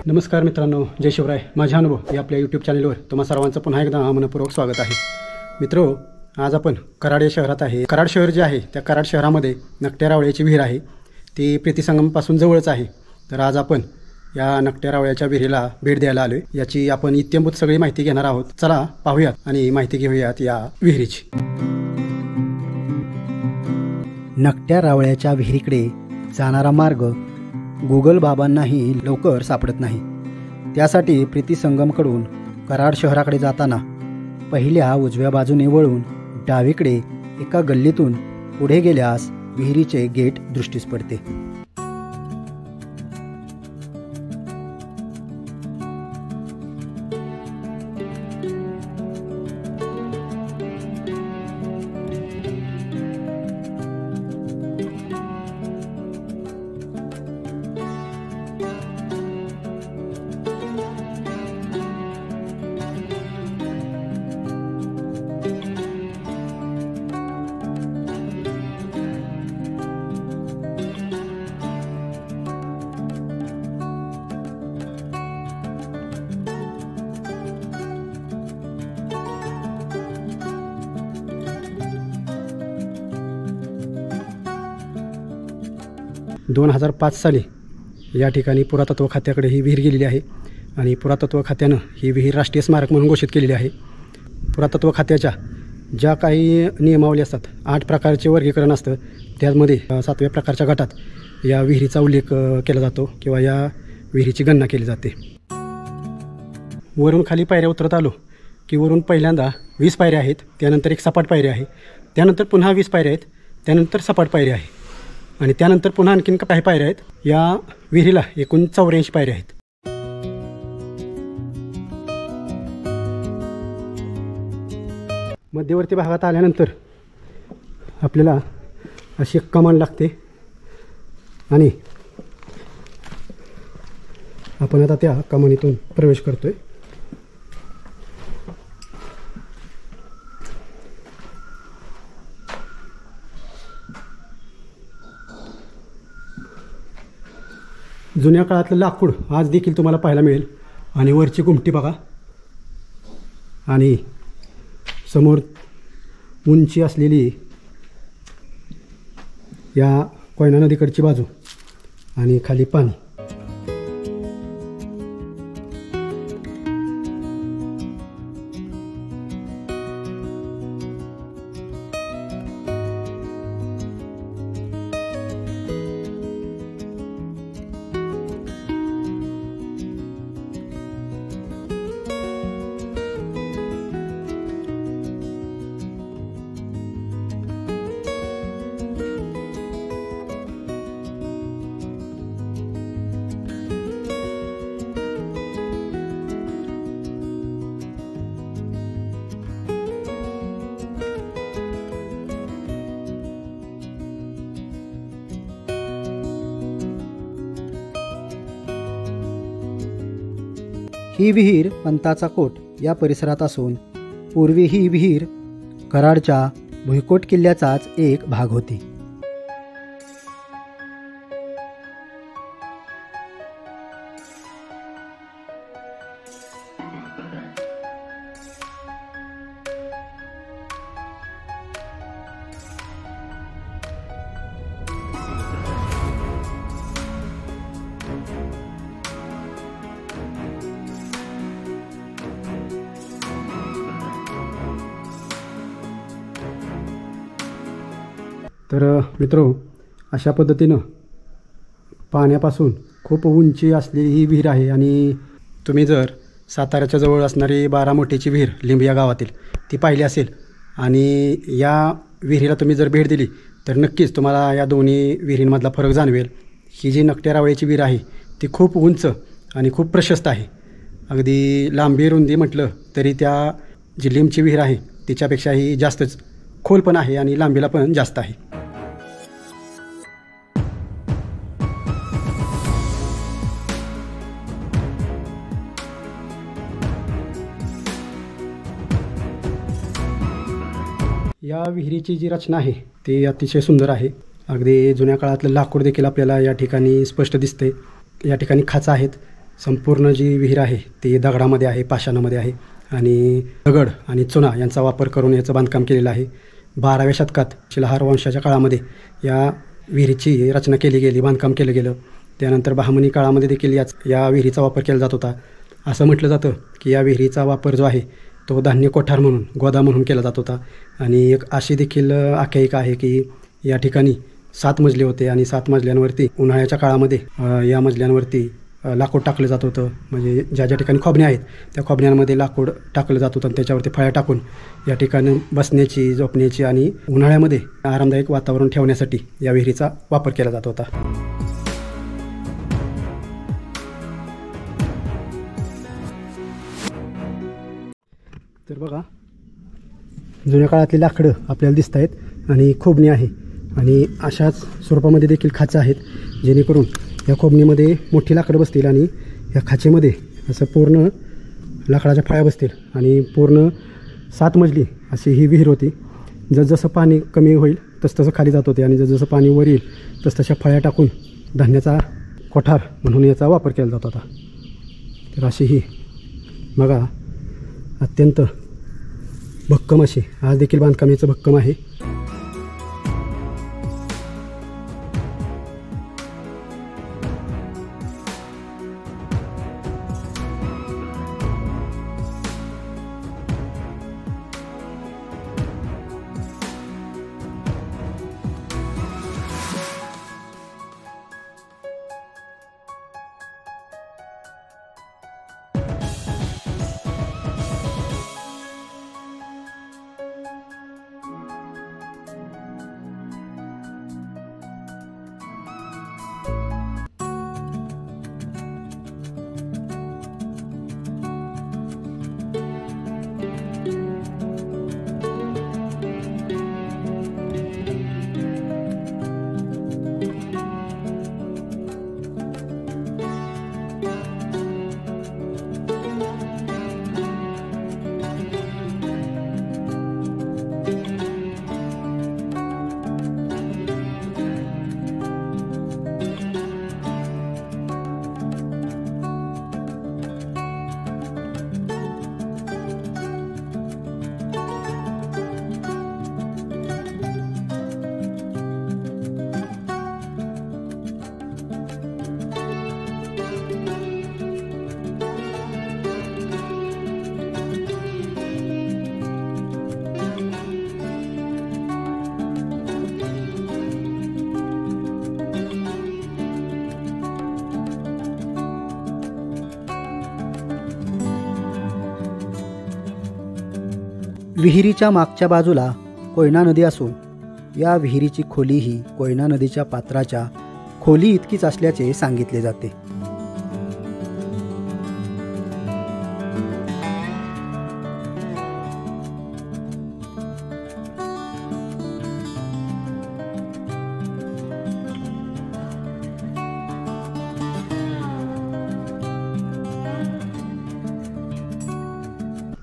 नमस्कार मित्रांनो, जय शिवराय. माझा अनुभव या आपल्या यूट्यूब चॅनलवर तुम्हा सर्वांचं पुन्हा एकदा मनपूर्वक स्वागत आहे. मित्रो, आज आपण कराड या शहरात आहे. कराड शहर जे आहे त्या कराड शहरामध्ये नकट्या रावळ्याची विहीर आहे. ती प्रीतिसंगमपासून जवळच आहे. तर आज आपण या नकट्या रावळ्याच्या विहिरीला भेट द्यायला आलोय. याची आपण इत्यंभूत सगळी माहिती घेणार आहोत. चला पाहूयात आणि माहिती घेऊयात या विहिरीची. नकट्या रावळ्याच्या विहिरीकडे जाणारा मार्ग गुगल बाबांनाही लवकर सापडत नाही. त्यासाठी प्रीतिसंगमकडून कराड शहराकडे जाताना पहिल्या उजव्या बाजूने वळून डावीकडे एका गल्लीतून पुढे गेल्यास विहिरीचे गेट दृष्टीस पडते. दोन 2005 साली या ठिकाणी पुरातत्व खात्याकडे ही विहीर गेलेली आहे आणि पुरातत्व खात्यानं ही विहीर राष्ट्रीय स्मारक म्हणून घोषित केलेली आहे. पुरातत्व खात्याच्या ज्या काही नियमावली असतात, 8 प्रकारचे वर्गीकरण असतं, त्यामध्ये 7व्या प्रकारच्या गटात या विहिरीचा उल्लेख केला जातो किंवा या विहिरीची गणना केली जाते. वरून खाली पायऱ्या उतरत आलो की वरून पहिल्यांदा 20 पायऱ्या आहेत, त्यानंतर एक सपाट पायरी आहे, त्यानंतर पुन्हा 20 पायऱ्या आहेत, त्यानंतर सपाट पायरी आहे आणि त्यानंतर पुन्हा आणखीन काही पायऱ्या आहेत. या विहिरीला एकूण 84 पायऱ्या आहेत. मध्यवर्ती भागात आल्यानंतर आपल्याला अशी एक कमान लागते आणि आपण आता त्या कमानीतून प्रवेश करतोय. जुन्या काळातलं लाकूड आज देखील तुम्हाला पाहायला मिळेल. आणि वरची गुमटी बघा आणि समोर उंची असलेली या कोयना नदीकडची बाजू आणि खाली पाणी. ही विहीर पंताचा कोट या परिसरात असून पूर्वी ही विहीर कराडच्या भुईकोट किल्ल्याचाच एक भाग होती. तर मित्रो, अशा पद्धतीनं पाण्यापासून खूप उंची असलेली ही विहीर आहे. आणि तुम्ही जर साताऱ्याच्या जवळ असणारी बारामोटेची विहीर लिंब या गावातील ती पाहिली असेल आणि या विहिरीला तुम्ही जर भेट दिली तर नक्कीच तुम्हाला या दोन्ही विहिरींमधला फरक जाणवेल. ही जी नकट्या रावळ्याची विहीर आहे ती खूप उंच आणि खूप प्रशस्त आहे. अगदी लांबी रुंदी म्हटलं तरी त्या जी लिंबची विहीर आहे तिच्यापेक्षाही जास्तच खोल पण आहे आणि लांबीला पण जास्त आहे. या विहिरीची जी रचना आहे ती अतिशय सुंदर आहे. अगदी जुन्या काळातलं लाकूड देखील आपल्याला या ठिकाणी स्पष्ट दिसते. या ठिकाणी खाचा आहेत संपूर्ण जी विहीर आहे ती दगडामध्ये आहे, पाषाणामध्ये आहे आणि दगड आणि चुना यांचा वापर करून याचं बांधकाम केलेलं आहे. 12व्या शतकात शिलाहार वंशाच्या काळामध्ये या विहिरीची रचना केली गेली, बांधकाम केलं गेलं. त्यानंतर बहामनी काळामध्ये देखील या विहिरीचा वापर केला जात होता. असं म्हटलं जातं की या विहिरीचा वापर जो आहे तो धान्य कोठार म्हणून, गोदाम म्हणून केला जात होता. आणि एक अशी देखील आख्यायिका आहे की या ठिकाणी 7 मजले होते आणि 7 मजल्यांवरती उन्हाळ्याच्या काळामध्ये या मजल्यांवरती लाकूड टाकलं जात होतं. म्हणजे ज्या ज्या ठिकाणी खोबण्या आहेत त्या खोबण्यांमध्ये लाकूड टाकलं जात होतं आणि त्याच्यावरती फळ्या टाकून या ठिकाणी बसण्याची, झोपण्याची आणि उन्हाळ्यामध्ये आरामदायक वातावरण ठेवण्यासाठी या विहिरीचा वापर केला जात होता. तर बघा, जुन्या काळातली लाकडं आपल्याला दिसत आहेत आणि खोबणी आहे आणि अशाच स्वरूपामध्ये देखील खाचं आहेत, जेणेकरून या खोबणीमध्ये मोठी लाकडं बसतील आणि या खाचेमध्ये असं पूर्ण लाकडाच्या फळ्या बसतील आणि पूर्ण 7 मजली अशी ही विहीर होती. जसजसं पाणी कमी होईल तसतसं खाली जात होते आणि जसजसं पाणी वर येईल तसतशा फळ्या टाकून धान्याचा कोठार म्हणून याचा वापर केला जात होता. तर अशी ही बघा अत्यंत भक्कम अशी आज देखील बांधकाम याचं भक्कम आहे. विहिरीच्या मागच्या बाजूला कोयना नदी असून या विहिरीची खोली ही कोयना नदीच्या पात्राच्या खोली इतकीच असल्याचे सांगितले जाते.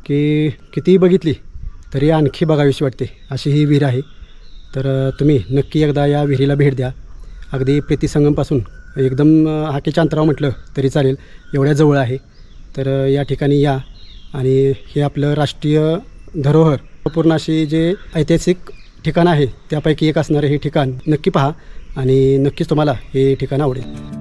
की कितीही बघितली तरी आणखी बघावीशी वाटते अशी ही विहीर आहे. तर तुम्ही नक्की एकदा या विहिरीला भेट द्या. अगदी प्रीतिसंगमपासून एकदम हाकेच्या अंतरावर म्हटलं तरी चालेल, एवढ्या जवळ आहे. तर या ठिकाणी या आणि हे आपलं राष्ट्रीय धरोहर पूर्ण अशी जे ऐतिहासिक ठिकाण आहे त्यापैकी एक असणारं हे ठिकाण नक्की पहा आणि नक्कीच तुम्हाला हे ठिकाण आवडेल.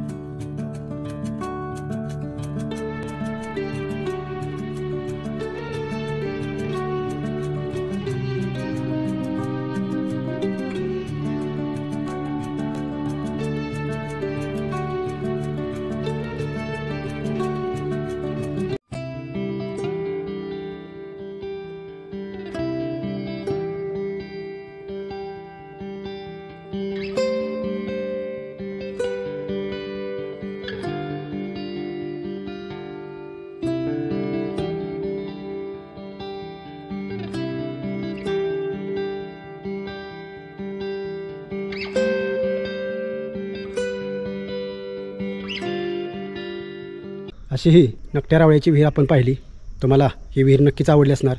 अशी ही नकट्या रावळ्याची विहीर आपण पाहिली. तुम्हाला ही विहीर नक्कीच आवडली असणार.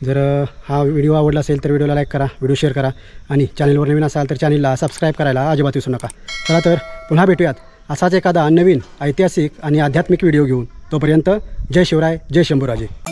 जर हा व्हिडिओ आवडला असेल तर व्हिडिओला लाईक करा, व्हिडिओ शेअर करा आणि चॅनलवर नवीन असाल तर चॅनलला सबस्क्राईब करायला अजिबात विसरू नका. चला तर पुन्हा भेटूयात असाच एखादा नवीन ऐतिहासिक आणि आध्यात्मिक व्हिडिओ घेऊन. तोपर्यंत जय शिवराय, जय शंभूराजे.